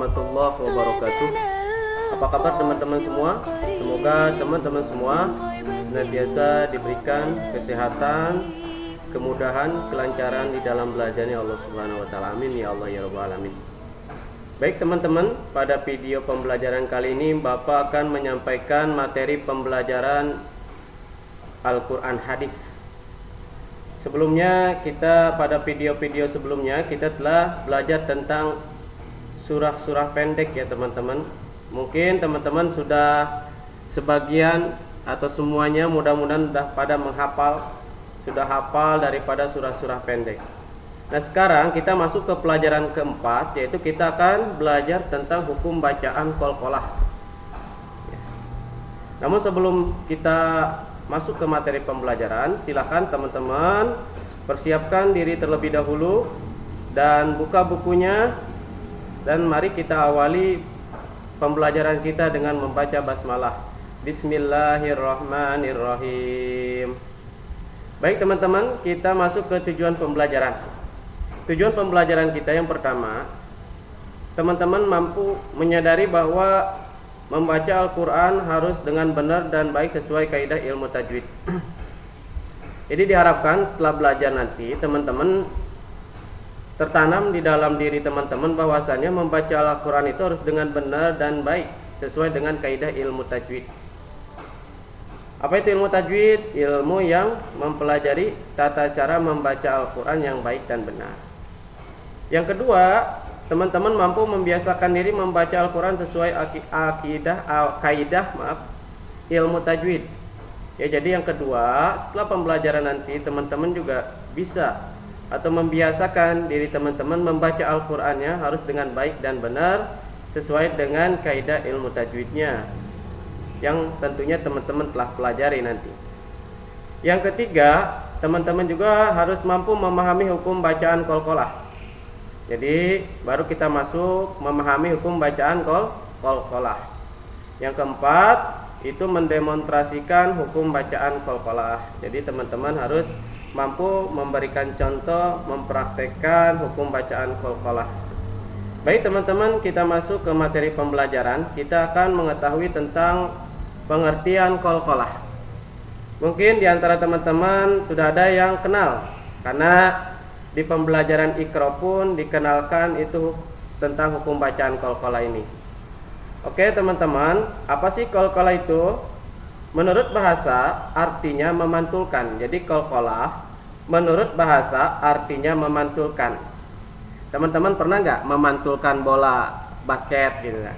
warahmatullahi wabarakatuh. Apa kabar teman-teman semua? Semoga teman-teman semua senantiasa diberikan kesehatan, kemudahan, kelancaran di dalam belajarnya Allah Subhanahu wa taala. Amin ya Allah ya rabbal alamin. Baik teman-teman, pada video pembelajaran kali ini Bapak akan menyampaikan materi pembelajaran Al-Qur'an hadis. Sebelumnya pada video-video sebelumnya kita telah belajar tentang surah-surah pendek ya teman-teman. Mungkin teman-teman sudah sebagian atau semuanya mudah-mudahan sudah pada menghafal, sudah hafal daripada surah-surah pendek. Nah sekarang kita masuk ke pelajaran keempat, yaitu kita akan belajar tentang hukum bacaan qalqalah. Namun sebelum kita masuk ke materi pembelajaran, silakan teman-teman persiapkan diri terlebih dahulu dan buka bukunya, dan mari kita awali pembelajaran kita dengan membaca basmalah. Bismillahirrahmanirrahim. Baik teman-teman, kita masuk ke tujuan pembelajaran. Tujuan pembelajaran kita yang pertama, teman-teman mampu menyadari bahwa membaca Al-Quran harus dengan benar dan baik sesuai kaidah ilmu tajwid. Jadi diharapkan setelah belajar nanti teman-teman tertanam di dalam diri teman-teman bahwasanya membaca Al-Quran itu harus dengan benar dan baik sesuai dengan kaidah ilmu tajwid. Apa itu ilmu tajwid? Ilmu yang mempelajari tata cara membaca Al-Quran yang baik dan benar. Yang kedua, teman-teman mampu membiasakan diri membaca Al-Quran sesuai kaidah ilmu tajwid. Ya, jadi yang kedua, setelah pembelajaran nanti teman-teman juga bisa atau membiasakan diri teman-teman membaca Al-Qur'annya harus dengan baik dan benar sesuai dengan kaidah ilmu tajwidnya yang tentunya teman-teman telah pelajari nanti. Yang ketiga, teman-teman juga harus mampu memahami hukum bacaan qalqalah. Jadi baru kita masuk memahami hukum bacaan qalqalah. Yang keempat, itu mendemonstrasikan hukum bacaan qalqalah. Jadi teman-teman harus mampu memberikan contoh, mempraktekkan hukum bacaan qalqalah. Baik teman-teman, kita masuk ke materi pembelajaran. Kita akan mengetahui tentang pengertian qalqalah. Mungkin di antara teman-teman sudah ada yang kenal, karena di pembelajaran Iqra pun dikenalkan itu tentang hukum bacaan qalqalah ini. Oke teman-teman, apa sih qalqalah itu? Menurut bahasa artinya memantulkan. Jadi qalqalah menurut bahasa artinya memantulkan. Teman-teman pernah nggak memantulkan bola basket gitu ya?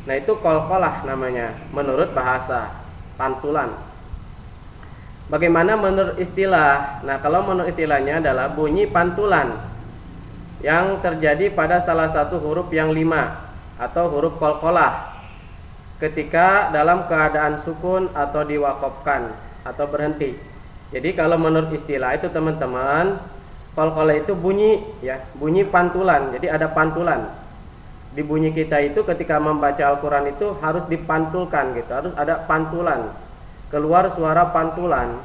Nah itu qalqalah namanya menurut bahasa, pantulan. Bagaimana menurut istilah? Nah kalau menurut istilahnya adalah bunyi pantulan yang terjadi pada salah satu huruf yang 5 atau huruf qalqalah ketika dalam keadaan sukun atau diwaqafkan atau berhenti. Jadi kalau menurut istilah itu teman-teman, qalqalah itu bunyi ya, bunyi pantulan. Jadi ada pantulan. Di bunyi kita itu ketika membaca Al-Qur'an itu harus dipantulkan gitu, harus ada pantulan. Keluar suara pantulan.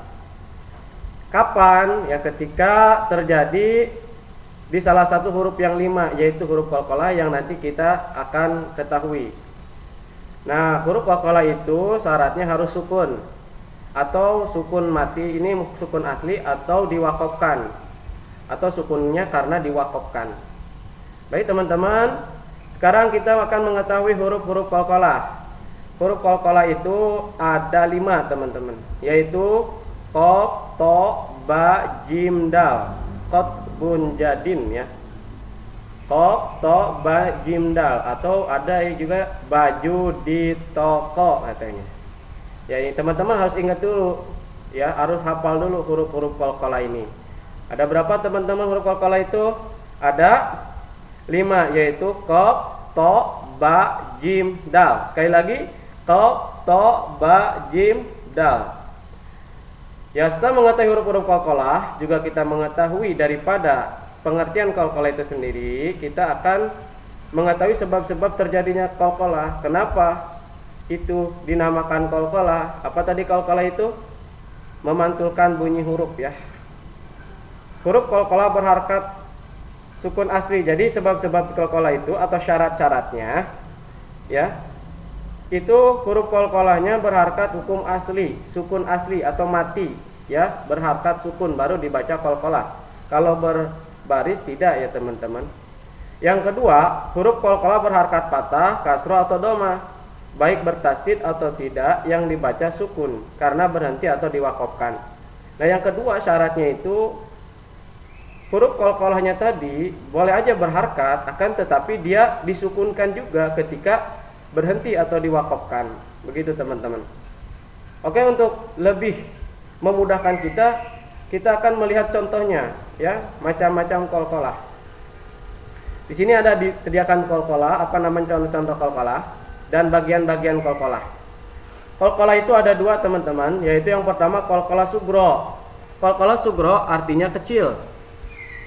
Kapan? Ya ketika terjadi di salah satu huruf yang 5, yaitu huruf qalqalah yang nanti kita akan ketahui. Nah, huruf qalqalah itu syaratnya harus sukun atau sukun mati, ini sukun asli atau diwaqafkan, atau sukunnya karena diwaqafkan. Baik teman-teman, sekarang kita akan mengetahui huruf-huruf qalqalah. Huruf qalqalah itu ada 5 teman-teman, yaitu qaf, ta, ba, jim, dal. Qatbun jadin ya. Qaf, ta, ba, jim, dal, atau ada juga baju di toko katanya. Ya, ini teman-teman harus ingat dulu ya, harus hafal dulu huruf-huruf qalqalah ini. Ada berapa teman-teman huruf qalqalah itu? Ada 5, yaitu qaf, ta, ba, jim, dal. Sekali lagi, qaf, ta, ba, jim, dal. Ya, setelah mengetahui huruf-huruf qalqalah, juga kita mengetahui daripada pengertian qalqalah itu sendiri, kita akan mengetahui sebab-sebab terjadinya qalqalah. Kenapa itu dinamakan qalqalah? Apa tadi qalqalah itu? Memantulkan bunyi huruf ya. Huruf qalqalah berharakat sukun asli. Jadi sebab-sebab qalqalah itu atau syarat-syaratnya ya, itu huruf qalqalahnya berharkat hukum asli, sukun asli atau mati ya, berharkat sukun baru dibaca qalqalah. Kalau berbaris tidak ya teman-teman. Yang kedua, huruf qalqalah berharkat patah, kasroh atau doma, baik bertasdid atau tidak, yang dibaca sukun karena berhenti atau diwakofkan. Nah, yang kedua syaratnya itu huruf qalqalahnya tadi boleh aja berharkat, akan tetapi dia disukunkan juga ketika berhenti atau diwakofkan. Begitu teman-teman. Oke, untuk lebih memudahkan kita akan melihat contohnya ya, macam-macam qalqalah. Di sini ada disediakan qalqalah, apa namanya contoh-contoh qalqalah dan bagian-bagian qalqalah. Qalqalah itu ada dua teman-teman, yaitu yang pertama qalqalah sugro. Qalqalah sugro artinya kecil.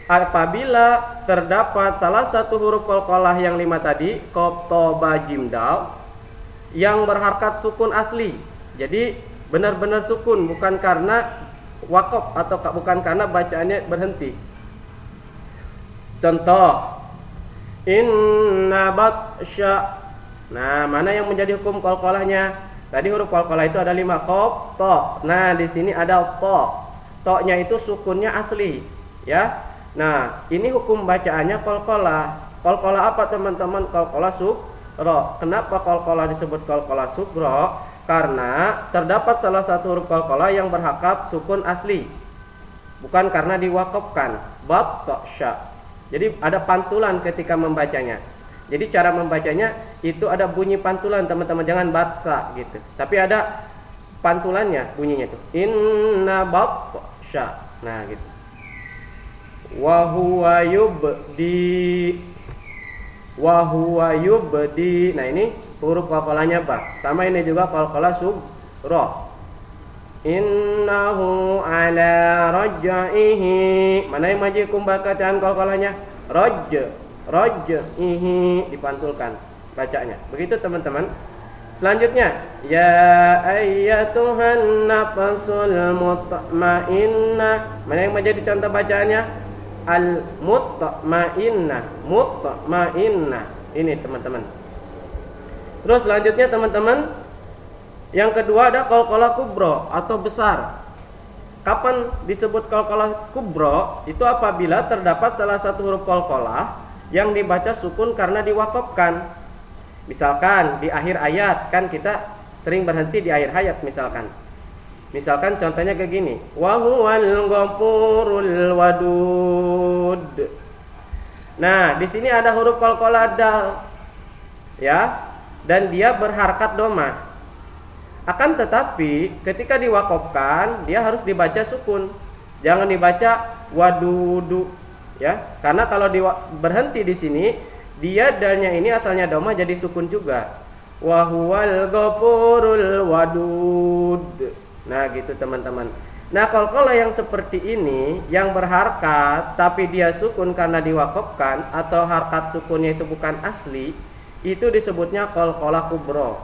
Apabila terdapat salah satu huruf qalqalah yang 5 tadi, qaf, ta, ba, jim, dal, yang berharkat sukun asli. Jadi benar-benar sukun, bukan karena waqaf atau bukan karena bacaannya berhenti. Contoh, inna batsya. Nah, mana yang menjadi hukum qalqalahnya? Tadi huruf qalqalah itu ada 5, qaf, ta. Nah, di sini ada ta. Ta-nya itu sukunnya asli, ya. Nah, ini hukum bacaannya qalqalah. Qalqalah apa teman-teman? Qalqalah sugro. Kenapa qalqalah disebut qalqalah sugro? Karena terdapat salah satu huruf qalqalah yang berharkat sukun asli, bukan karena diwakafkan. Batsya. Jadi ada pantulan ketika membacanya. Jadi cara membacanya itu ada bunyi pantulan teman-teman, jangan batsa gitu. Tapi ada pantulannya bunyinya itu. Inna batsya. Nah gitu. Wa huwa yubdi. Wa huwa yubdi. Nah ini huruf qalqalahnya ba. Sama ini juga qalqalah sugro. Innahu ala raj'ihi. Mana yang maju hukum bacaan qalqalahnya? Raj'ihi, dipantulkan bacanya. Begitu teman-teman. Selanjutnya, ya ayyatuhan nafsul mutmainnah. Mana yang menjadi contoh bacaannya? Al mutmainnah. Mutmainnah. Ini teman-teman. Terus selanjutnya teman-teman, yang kedua ada qalqalah kubro atau besar. Kapan disebut qalqalah kubro? Itu apabila terdapat salah satu huruf qalqalah yang dibaca sukun karena diwakafkan. Misalkan di akhir ayat, kan kita sering berhenti di akhir ayat misalkan. Misalkan contohnya kayak gini, wa huwal ghafurul wadud. Nah, di sini ada huruf qalqalah dal. Ya, dan dia berharkat doma. Akan tetapi ketika diwakafkan dia harus dibaca sukun. Jangan dibaca wadudu ya. Karena kalau berhenti di sini, dia dalnya ini asalnya doma jadi sukun juga. Wa huwal ghafurul wadud. Nah, gitu teman-teman. Nah, qalqalah yang seperti ini yang berharkat tapi dia sukun karena diwakafkan atau harkat sukunnya itu bukan asli, itu disebutnya qalqalah kubro.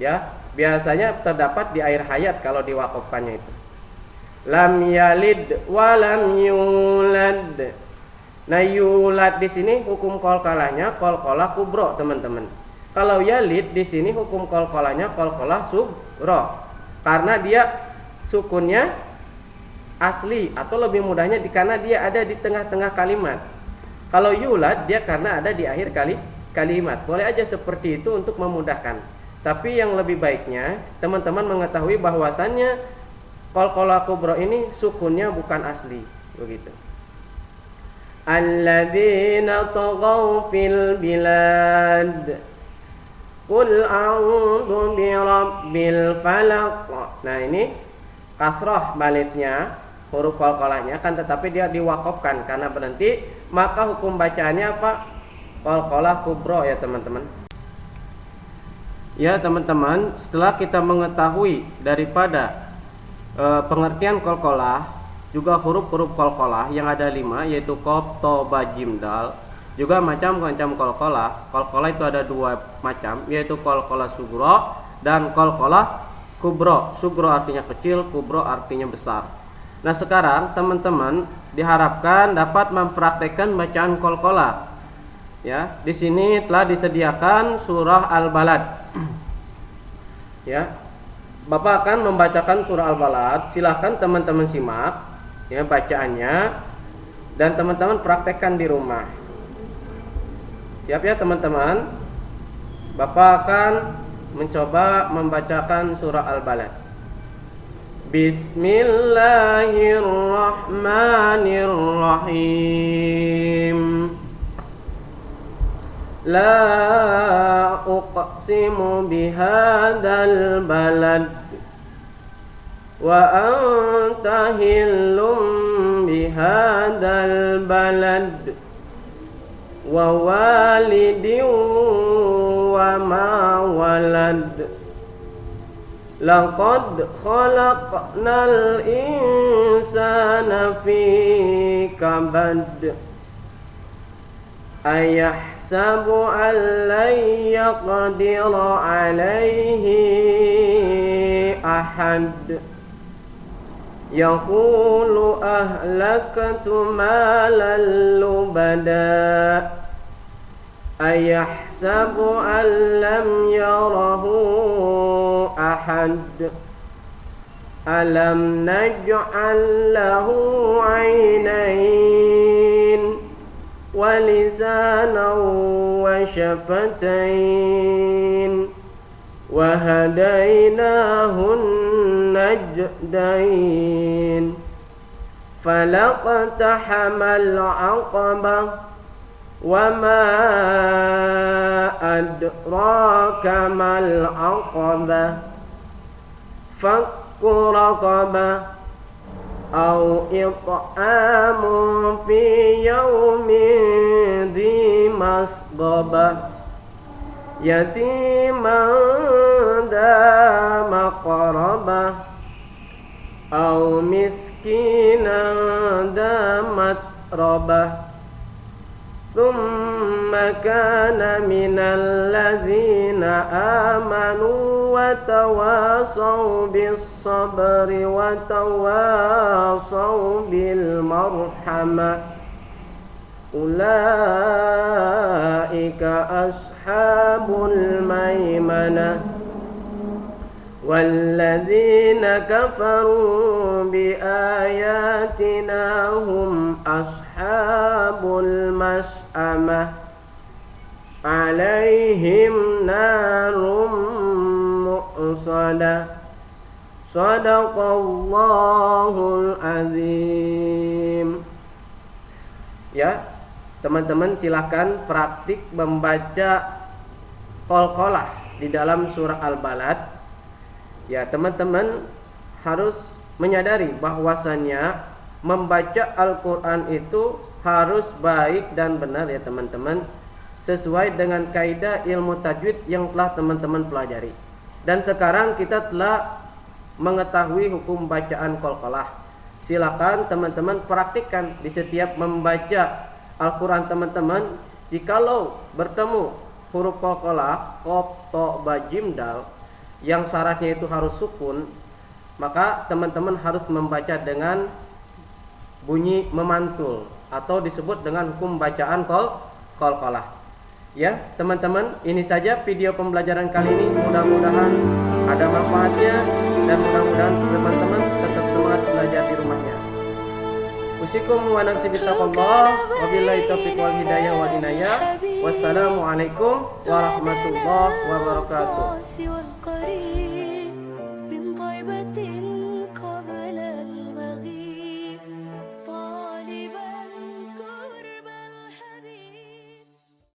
Ya, biasanya terdapat di akhir hayat kalau diwakafkannya itu. Lam yalid wa lam yulad. Nah, yulad di sini hukum qalqalahnya qalqalah kubro, teman-teman. Kalau yalid di sini hukum qalqalahnya qalqalah sugro. Karena dia sukunnya asli atau lebih mudahnya karena dia ada di tengah-tengah kalimat. Kalau yulad dia karena ada di akhir kalimat. Boleh aja seperti itu untuk memudahkan. Tapi yang lebih baiknya teman-teman mengetahui bahwasannya qalqalah kubro ini sukunnya bukan asli, begitu. Alladzina taghaw fil bilad. Qul a'udzu birabbil falaq. Nah, ini kasrah balisnya, huruf qalqalahnya kan, tetapi dia diwakafkan karena berhenti, maka hukum bacaannya apa? Qalqalah kubro ya teman-teman. Ya teman-teman, setelah kita mengetahui daripada pengertian qalqalah, juga huruf-huruf qalqalah yang ada 5, yaitu qaf, ta, ba, jim, dal. Juga macam-macam qalqalah. Qalqalah itu ada 2 macam, yaitu qalqalah sugro dan qalqalah kubro. Sugro artinya kecil, kubro artinya besar. Nah, sekarang teman-teman diharapkan dapat mempraktekkan bacaan qalqalah. Ya, di sini telah disediakan surah Al-Balad. Ya. Bapak akan membacakan surah Al-Balad. Silahkan teman-teman simak ya bacaannya dan teman-teman praktekkan di rumah. Siap ya teman-teman? Bapak akan mencoba membacakan surah Al-Balad. Bismillahirrahmanirrahim. La uqsimu bihadzal balad wa anta hillum bihadzal balad wa walidin wa ma walad. Laqad khalaqnal insana fi kabad. Ayahsabu an lan yaqdira alayhi ahad. Yaqulu ahlaktu malan lubada. Ayahsabu an lam yarahu ahad. Alam naj'al lahu 'ainain wa lisanan wa shafatain wa hadainahun najdain. Falaqtahamal 'aqabah wa ma adraka mal 'aqabah. Fakku raqabah aw it'amun fi yawmin dhi masghabah yatiman dha maqrabah aw miskinan dha matrabah. ثم كان من الذين آمنوا وتواصوا بالصبر وتواصوا بالمرحمة. أولئك أصحاب الميمنة. والذين كفروا بآياتنا هم أصحاب المشأمة. عليهم نار مؤصدة. Sadaqallahul azim. Ya, teman-teman silakan praktik membaca qalqalah di dalam surah Al-Balad. Ya, teman-teman harus menyadari bahwasannya membaca Al-Quran itu harus baik dan benar ya teman-teman, sesuai dengan kaidah ilmu tajwid yang telah teman-teman pelajari. Dan sekarang kita telah mengetahui hukum bacaan qalqalah. Silakan teman-teman praktikkan di setiap membaca Al-Quran teman-teman. Jikalau bertemu huruf qalqalah qaf, ta, ba, jim, dal yang syaratnya itu harus sukun, maka teman-teman harus membaca dengan bunyi memantul atau disebut dengan hukum bacaan qalqalah. Ya, teman-teman, ini saja video pembelajaran kali ini. Mudah-mudahan ada manfaatnya dan mudah-mudahan teman-teman tetap semangat belajar di rumahnya. Usikum wa nafsi bittaqullah. Wabillahi taufiq wal hidayah wal inayah. Wassalamualaikum warahmatullahi wabarakatuh.